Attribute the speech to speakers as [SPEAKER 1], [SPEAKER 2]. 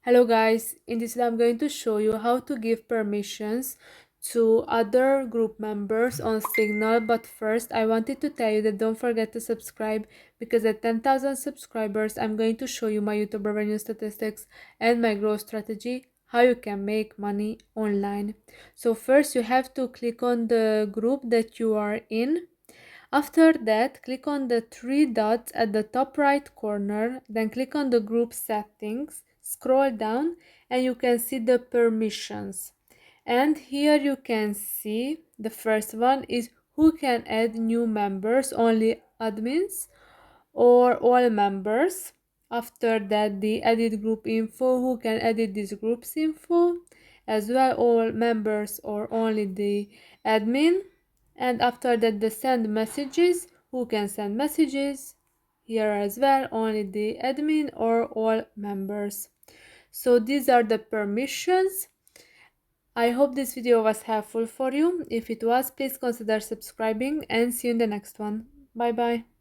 [SPEAKER 1] Hello guys, in this video I'm going to show you how to give permissions to other group members on Signal, but first I wanted to tell you that don't forget to subscribe, because at 10,000 subscribers I'm going to show you my YouTube revenue statistics and my growth strategy, how you can make money online. So first you have to click on the group that you are in. After that, click on the three dots at the top right corner, then click on the group settings, scroll down, and you can see the permissions. And here you can see the first one is who can add new members, only admins or all members. After that, the edit group info, who can edit this group's info, as well all members or only the admin. And after that, the send messages, who can send messages, here as well only the admin or all members. So these are the permissions. I hope this video was helpful for you. If it was, please consider subscribing and see you in the next one. Bye bye.